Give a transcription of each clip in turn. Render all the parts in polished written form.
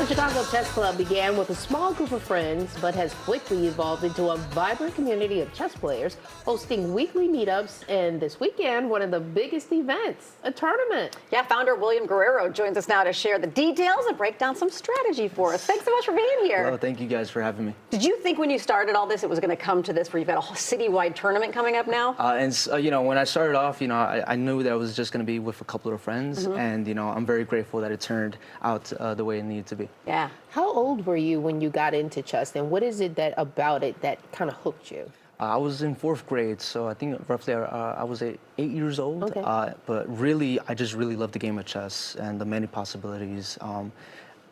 The Chicago Chess Club began with a small group of friends, but has quickly evolved into a vibrant community of chess players, hosting weekly meetups, and this weekend, one of the biggest events, a tournament. Yeah, founder William Guerrero joins us now to share the details and break down some strategy for us. Thanks so much for being here. Well, thank you guys for having me. Did you think when you started all this, it was going to come to this, where you've got a whole citywide tournament coming up now? When I started off, I knew that I was just going to be with a couple of friends, and, I'm very grateful that it turned out the way it needed to be. Yeah. How old were you when you got into chess, and what is it about it that kind of hooked you? I was in 4th grade, so I think roughly I was 8 years old. Okay. But really, I just really loved the game of chess and the many possibilities.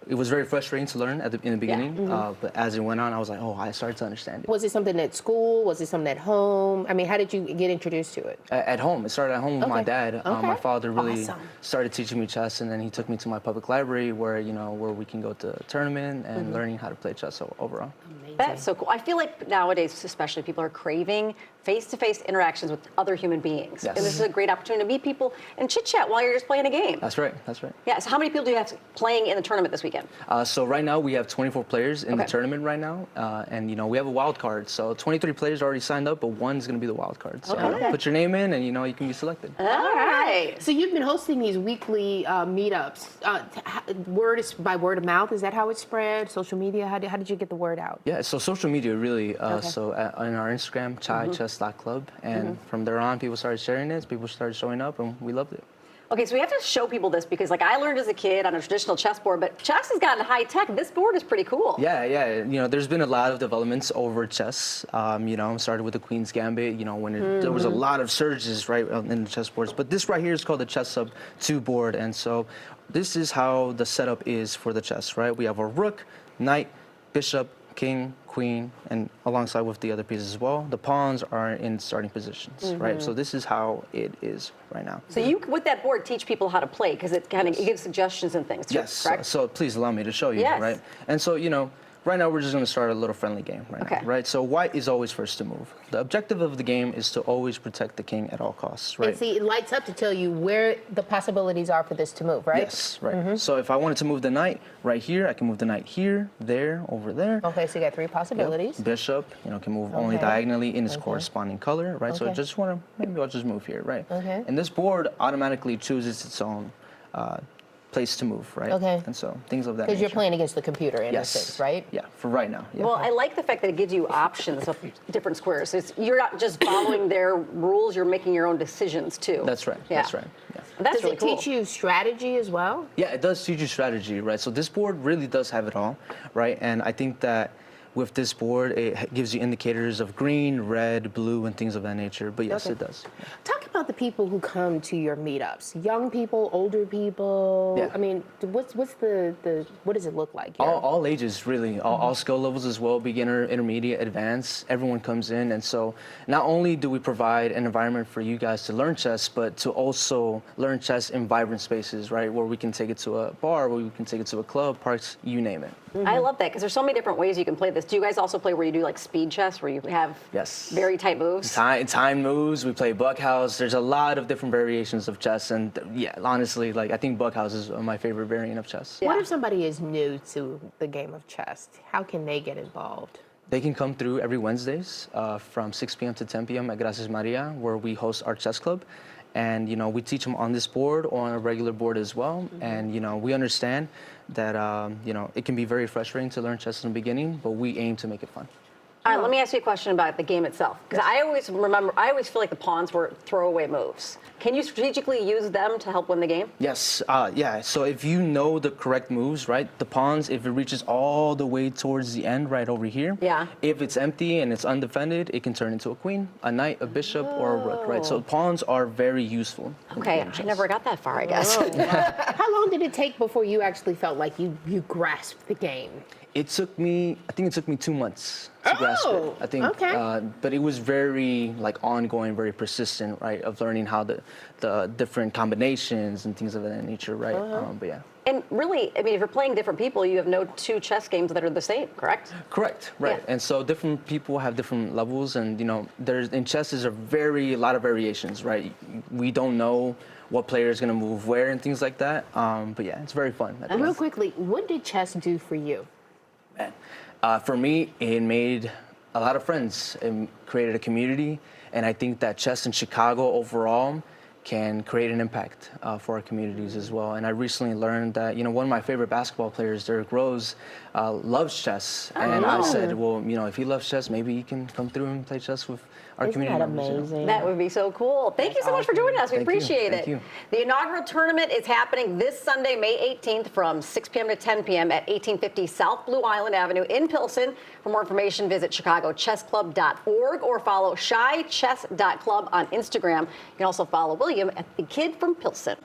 It was very frustrating to learn in the beginning, but as it went on, I was like, oh, I started to understand it. Was it something at school? Was it something at home? I mean, how did you get introduced to it? At home. It started at home with my dad. My father really Awesome. started teaching me chess, and then he took me to my public library where we can go to a tournament and learning how to play chess overall. Amazing. That's so cool. I feel like nowadays, especially, people are craving face-to-face interactions with other human beings. Yes. And this is a great opportunity to meet people and chit-chat while you're just playing a game. That's right. That's right. Yeah, so how many people do you have playing in the tournament this weekend? So right now we have 24 players in the Okay. tournament right now, and we have a wild card. So 23 players already signed up, but one's going to be the wild card. So Okay. put your name in, and you can be selected. All right. So you've been hosting these weekly meetups. Word is by word of mouth. Is that how it spread? Social media? How did you get the word out? Yeah, so social media really. Okay. So on our Instagram, chaichess.club, and from there on, people started sharing this. People started showing up, and we loved it. Okay, so we have to show people this because, I learned as a kid on a traditional chessboard, but chess has gotten high tech. This board is pretty cool. Yeah. There's been a lot of developments over chess. Started with the Queen's Gambit. When there was a lot of surges right in the chessboards. But this right here is called the Chess Sub 2 board, and so this is how the setup is for the chess. Right, we have a rook, knight, bishop, king, queen, and alongside with the other pieces as well. The pawns are in starting positions, right? So this is how it is right now. So you, with that board, teach people how to play because it gives suggestions and things too, Yes. correct? So please allow me to show you, Yes. right? And so, right now we're just going to start a little friendly game right Okay. now, right? So white is always first to move. The objective of the game is to always protect the king at all costs, right? And see, it lights up to tell you where the possibilities are for this to move, right? Yes, right. So if I wanted to move the knight right here, I can move the knight here, there, over there. Okay, so you got 3 possibilities. Bishop, can move only Okay. diagonally in its corresponding color, right? So I Okay. just maybe I'll just move here, right? Okay. And this board automatically chooses its own place to move, right? Okay. And so things of that Because you're nature. playing against the computer in a Yes. sense, right? Yeah, for right now. Yeah. Well, I like the fact that it gives you options of different squares. So you're not just following their rules, you're making your own decisions too. That's right. Yeah. That's right. Yeah. That's Does really it cool. teach you strategy as well? Yeah, it does teach you strategy, right? So this board really does have it all, right? And I think that with this board, it gives you indicators of green, red, blue, and things of that nature. But yes, Okay. it does. Talk about the people who come to your meetups. Young people, older people. Yeah. I mean, what's the what does it look like here? All ages, really. All skill levels as well, beginner, intermediate, advanced. Everyone comes in. And so not only do we provide an environment for you guys to learn chess, but to also learn chess in vibrant spaces, right? Where we can take it to a bar, where we can take it to a club, parks, you name it. I love that because there's so many different ways you can play this. Do you guys also play where you do speed chess, where you have Yes. very tight moves? Time moves. We play Buckhouse. There's a lot of different variations of chess, and yeah, honestly, I think Buckhouse is my favorite variant of chess. What if somebody is new to the game of chess? How can they get involved? They can come through every Wednesdays from 6 p.m. to 10 p.m. at Gracias Maria, where we host our chess club. And, we teach them on this board or on a regular board as well. And, we understand that, it can be very frustrating to learn chess in the beginning, but we aim to make it fun. All right, let me ask you a question about the game itself. Because I always feel like the pawns were throwaway moves. Can you strategically use them to help win the game? Yes, yeah. So if you know the correct moves, right, the pawns, if it reaches all the way towards the end right over here, Yeah. if it's empty and it's undefended, it can turn into a queen, a knight, a bishop, or a rook, right? So pawns are very useful. in Okay, game of I chess. never got that far, I guess. How long did it take before you actually felt like you grasped the game? I think it took me 2 months to grasp it. I think, okay. but it was very like ongoing, very persistent, right? Of learning how the different combinations and things of that nature, right? But yeah. And really, I mean, if you're playing different people, you have no two chess games that are the same, correct? Correct, right. Yeah. And so different people have different levels, and in chess there's a lot of variations, right? We don't know what player is going to move where and things like that. But yeah, it's very fun. And real quickly, what did chess do for you? For me, it made a lot of friends. It created a community, and I think that chess in Chicago overall can create an impact for our communities as well. And I recently learned that, one of my favorite basketball players, Derrick Rose, loves chess. And I said, well, if he loves chess, maybe he can come through and play chess with our Isn't community that members. amazing? That would be so cool. Thank you so much for joining us. We Thank you. appreciate it. Thank you. The inaugural tournament is happening this Sunday, May 18th from 6 p.m. to 10 p.m. at 1850 South Blue Island Avenue in Pilsen. For more information, visit chicagochessclub.org or follow shychess.club on Instagram. You can also follow William at The Kid from Pilsen.